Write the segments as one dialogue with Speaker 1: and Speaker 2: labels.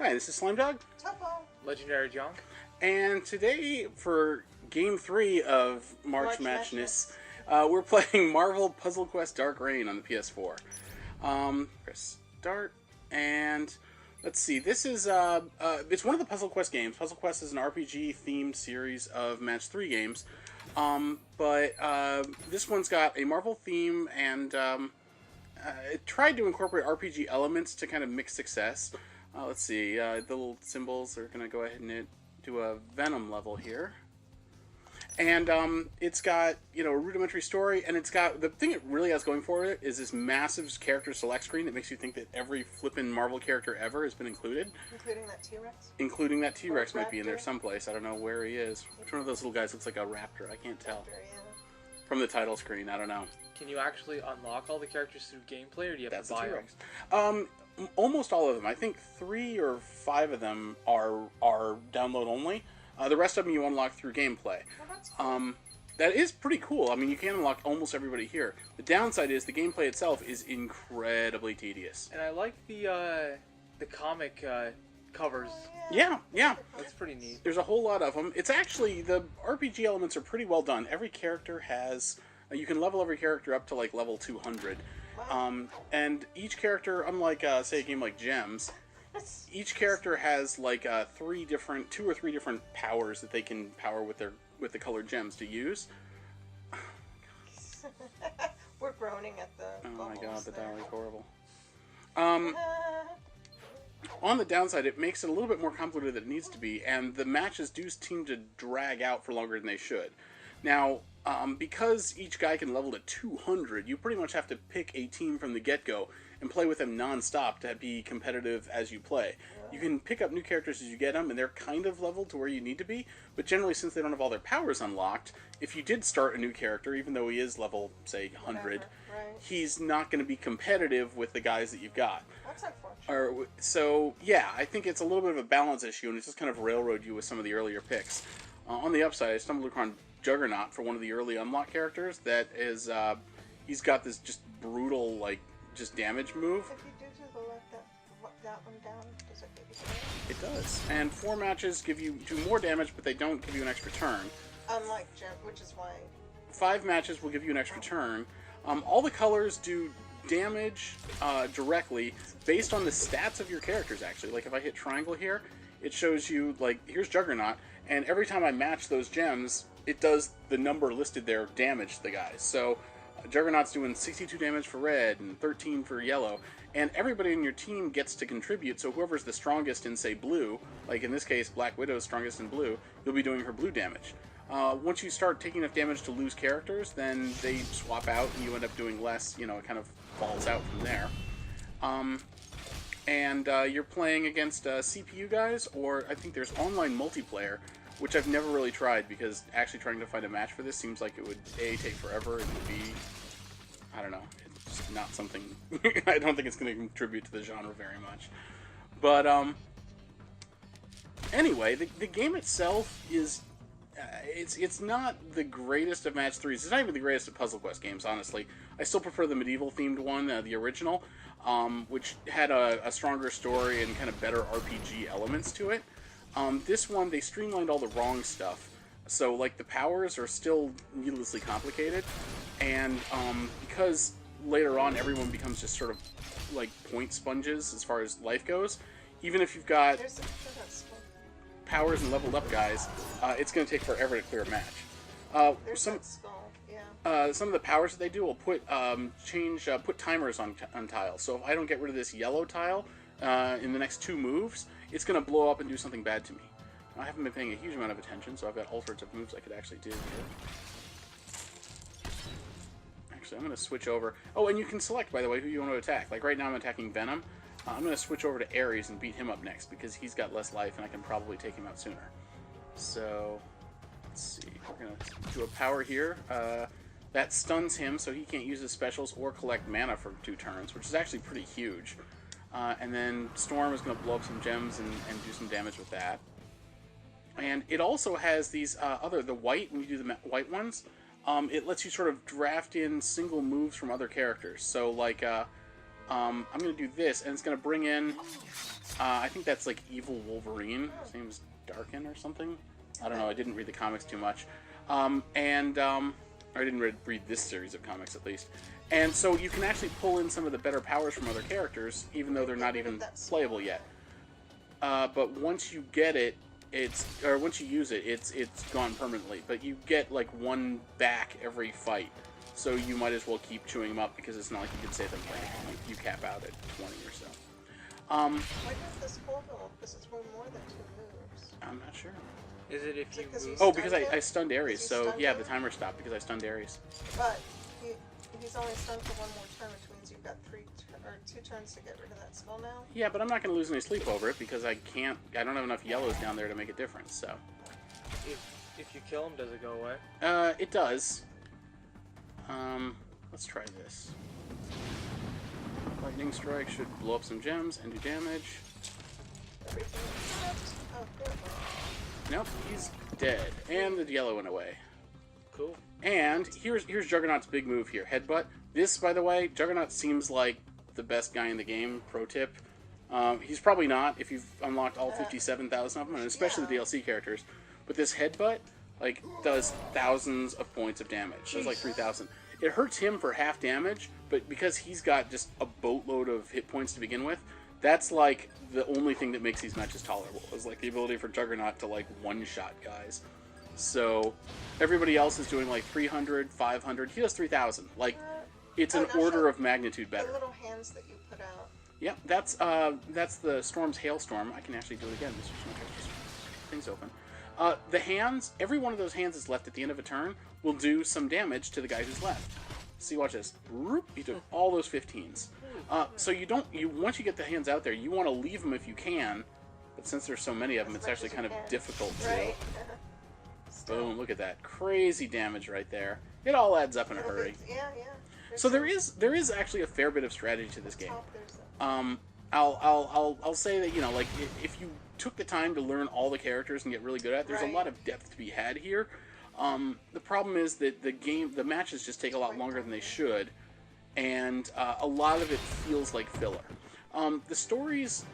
Speaker 1: Hi, this is Slimedog.
Speaker 2: Topo.
Speaker 3: Legendary Junk.
Speaker 1: And today, for Game 3 of March Matchness, we're playing Marvel Puzzle Quest Dark Reign on the PS4. Press start, and let's see, this is, it's one of the Puzzle Quest games. Puzzle Quest is an RPG-themed series of Match 3 games, but this one's got a Marvel theme, and it tried to incorporate RPG elements to kind of mix success. Let's see, the little symbols are going to go ahead and do a Venom level here. And it's got, you know, a rudimentary story, and it's got, the thing it really has going for it is this massive character select screen that makes you think that every flippin' Marvel character ever has been included.
Speaker 2: Including that T-Rex?
Speaker 1: Including that T-Rex might be in there someplace. I don't know where he is. Which one of those little guys looks like a raptor? I can't tell.
Speaker 2: Raptor, yeah.
Speaker 1: From the title screen, I don't know.
Speaker 3: Can you actually unlock all the characters through gameplay, or do you have to buy
Speaker 1: them? Almost all of them. I think 3 or 5 of them are download only. The rest of them you unlock through gameplay.
Speaker 2: Oh, that's cool.
Speaker 1: That is pretty cool. I mean, you can unlock almost everybody here. The downside is the gameplay itself is incredibly tedious.
Speaker 3: And I like the comic covers.
Speaker 1: Yeah.
Speaker 3: That's pretty neat.
Speaker 1: There's a whole lot of them. It's actually, the RPG elements are pretty well done. Every character has, you can level every character up to like level 200.
Speaker 2: Wow.
Speaker 1: And each character, unlike, say, a game like Gems, each character has like 2 or 3 different powers that they can power with the colored gems to use.
Speaker 2: We're groaning at the
Speaker 1: Oh my god, the
Speaker 2: there.
Speaker 1: dialogue is horrible. On the downside, it makes it a little bit more complicated than it needs to be, and the matches do seem to drag out for longer than they should. Now, because each guy can level to 200, you pretty much have to pick a team from the get-go and play with them non-stop to be competitive as you play. You can pick up new characters as you get them, and they're kind of leveled to where you need to be, but generally, since they don't have all their powers unlocked, if you did start a new character, even though he is level, say, 100,
Speaker 2: Right.
Speaker 1: he's not going to be competitive with the guys that you've got.
Speaker 2: That's unfortunate.
Speaker 1: So, yeah, I think it's a little bit of a balance issue, and it's just kind of railroad you with some of the earlier picks. On the upside, I stumbled upon Juggernaut for one of the early unlock characters that is, he's got this just brutal, like, just damage move.
Speaker 2: If you do the left, that one down, does it give you damage?
Speaker 1: It does. And 4 matches do more damage, but they don't give you an extra turn.
Speaker 2: Unlike Gem, which is why...
Speaker 1: 5 matches will give you an extra turn. All the colors do damage directly based on the stats of your characters, actually. Like, if I hit triangle here, it shows you, like, here's Juggernaut, and every time I match those gems, it does the number listed there damage to the guys. So Juggernaut's doing 62 damage for red and 13 for yellow, and everybody in your team gets to contribute, so whoever's the strongest in, say, blue, like in this case Black Widow's strongest in blue, you'll be doing her blue damage. Once you start taking enough damage to lose characters, then they swap out and you end up doing less, you know, it kind of falls out from there. You're playing against CPU guys, or I think there's online multiplayer, which I've never really tried, because actually trying to find a match for this seems like it would, A, take forever, and B, I don't know, it's just not something, I don't think it's going to contribute to the genre very much. But, anyway, the game itself is, it's not the greatest of Match 3s, it's not even the greatest of Puzzle Quest games, honestly. I still prefer the medieval-themed one, the original, which had a stronger story and kind of better RPG elements to it. This one, they streamlined all the wrong stuff. So, like, the powers are still needlessly complicated, and because later on everyone becomes just sort of, like, point sponges as far as life goes, even if you've got powers and leveled up guys, it's going to take forever to clear a match. Some of the powers that they do will put timers on tiles. So if I don't get rid of this yellow tile in the next 2 moves, it's going to blow up and do something bad to me. I haven't been paying a huge amount of attention, so I've got all sorts of moves I could actually do here. Actually, I'm going to switch over. Oh, and you can select, by the way, who you want to attack. Like right now I'm attacking Venom. I'm going to switch over to Ares and beat him up next, because he's got less life and I can probably take him out sooner. So, let's see. We're going to do a power here. That stuns him, so he can't use his specials or collect mana for 2 turns, which is actually pretty huge. And then Storm is going to blow up some gems and do some damage with that. And it also has these the white, when you do the white ones, it lets you sort of draft in single moves from other characters. So, like, I'm going to do this, and it's going to bring in, I think that's like Evil Wolverine. His name's Darkin or something. I don't know, I didn't read the comics too much. Or I didn't read this series of comics, at least. And so you can actually pull in some of the better powers from other characters, even though they're not even playable yet. But once you get it, once you use it, it's gone permanently. But you get like one back every fight, so you might as well keep chewing them up because it's not like you can save them for anything. You cap out at 20 or so.
Speaker 2: Why does this hold though? Because it's more than 2 moves.
Speaker 1: I'm not sure.
Speaker 3: Is it if you move?
Speaker 1: Oh, because I stunned Ares, so yeah, the timer stopped because I stunned Ares.
Speaker 2: But he's only stunned for 1 more turn, which means you've got 2 turns to get rid of that spell now.
Speaker 1: Yeah, but I'm not going to lose any sleep over it because I don't have enough yellows down there to make a difference, so.
Speaker 3: If you kill him, does it go away?
Speaker 1: It does. Let's try this. Lightning Strike should blow up some gems and do damage.
Speaker 2: Everything except... Oh, there it goes.
Speaker 1: Nope, he's dead. And the yellow went away.
Speaker 3: Cool.
Speaker 1: And here's Juggernaut's big move here. Headbutt. This, by the way, Juggernaut seems like the best guy in the game. Pro tip. He's probably not if you've unlocked all 57,000 of them, and especially the DLC characters. But this Headbutt, like, does thousands of points of damage. Does like 3,000. It hurts him for half damage, but because he's got just a boatload of hit points to begin with, that's like the only thing that makes these matches tolerable. Is like the ability for Juggernaut to like one-shot guys. So everybody else is doing like 300, 500. He does 3,000. Like, it's an order of magnitude better.
Speaker 2: The little hands that you put out.
Speaker 1: Yep, that's the Storm's Hailstorm. I can actually do it again. Things open. The hands, every one of those hands that's left at the end of a turn will do some damage to the guy who's left. See, watch this. You took all those 15s. So once you get the hands out there, you want to leave them if you can, but since there's so many of them, it's actually kind of difficult to.
Speaker 2: Right.
Speaker 1: Boom! Look at that crazy damage right there. It all adds up in a hurry.
Speaker 2: Yeah.
Speaker 1: So there is actually a fair bit of strategy to this game. I'll say that, you know, like if you took the time to learn all the characters and get really good at it, there's a lot of depth to be had here. The problem is that the matches just take a lot longer than they should, and a lot of it feels like filler. The story's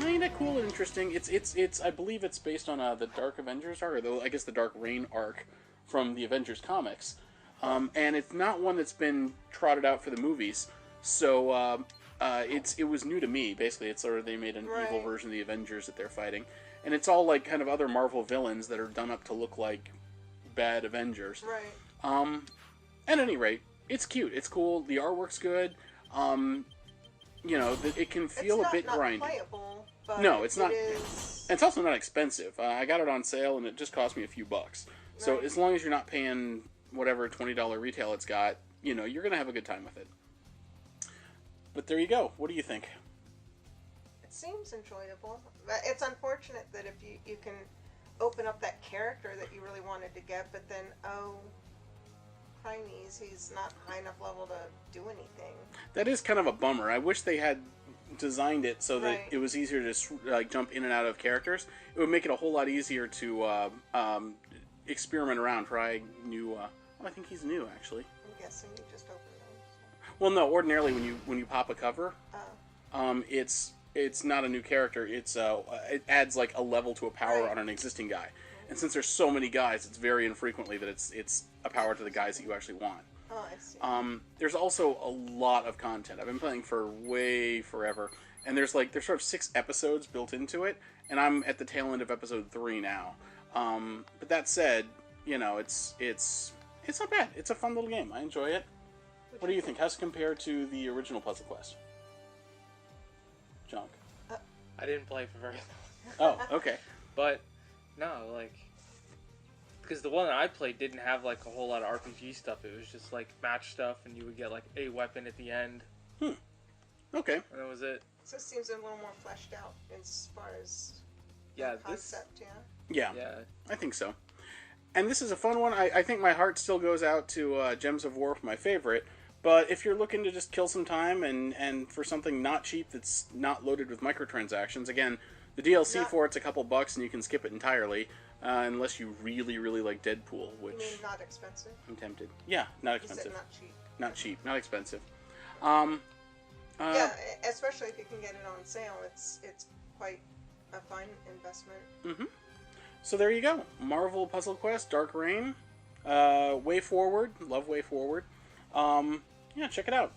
Speaker 1: kind of cool and interesting. It's I believe it's based on the Dark Avengers arc, or I guess the Dark Reign arc from the Avengers comics, and it's not one that's been trotted out for the movies. So it was new to me. Basically, it's sort of they made an evil version of the Avengers that they're fighting, and it's all like kind of other Marvel villains that are done up to look like bad Avengers.
Speaker 2: Right.
Speaker 1: At any rate, it's cute. It's cool. The artwork's good. You know, it can feel a bit grindy.
Speaker 2: Playable, but
Speaker 1: no, it's not.
Speaker 2: Is...
Speaker 1: And it's also not expensive. I got it on sale, and it just cost me a few bucks. So as long as you're not paying whatever $20 retail it's got, you know, you're gonna have a good time with it. But there you go. What do you think?
Speaker 2: It seems enjoyable. It's unfortunate that if you can open up that character that you really wanted to get, but then, crimes, he's not high enough level to do anything.
Speaker 1: That is kind of a bummer. I wish they had designed it so that it was easier to like jump in and out of characters. It would make it a whole lot easier to experiment around, try new. I think he's new actually.
Speaker 2: I'm guessing you just opened those.
Speaker 1: Well, no. Ordinarily, when you pop a cover, it's not a new character. It's it adds like a level to a power on an existing guy. And since there's so many guys, it's very infrequently that it's a power to the guys that you actually want.
Speaker 2: Oh, I see.
Speaker 1: There's also a lot of content. I've been playing for way forever, and there's sort of 6 episodes built into it, and I'm at the tail end of episode 3 now. But that said, you know, it's not bad. It's a fun little game. I enjoy it. What do you think? How's it compare to the original Puzzle Quest? Junk.
Speaker 3: I didn't play for very long.
Speaker 1: Oh, okay.
Speaker 3: But no, like, because the one that I played didn't have like a whole lot of RPG stuff. It was just like match stuff, and you would get like a weapon at the end.
Speaker 1: Okay.
Speaker 3: And that was it.
Speaker 2: So it seems a little more fleshed out as far as concept,
Speaker 1: Yeah, I think so. And this is a fun one. I think my heart still goes out to Gems of War for my favorite. But if you're looking to just kill some time and for something not cheap that's not loaded with microtransactions, again, the DLC for it's a couple bucks and you can skip it entirely, unless you really, really like Deadpool, which...
Speaker 2: You mean not expensive?
Speaker 1: I'm tempted. Yeah, not expensive.
Speaker 2: You said not cheap.
Speaker 1: Not cheap, not expensive.
Speaker 2: Yeah, especially if you can get it on sale. It's quite a fine investment.
Speaker 1: Mm-hmm. So there you go. Marvel Puzzle Quest, Dark Reign, WayForward. Love WayForward. Yeah, check it out.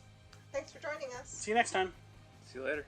Speaker 2: Thanks for joining us.
Speaker 1: See you next time.
Speaker 3: See you later.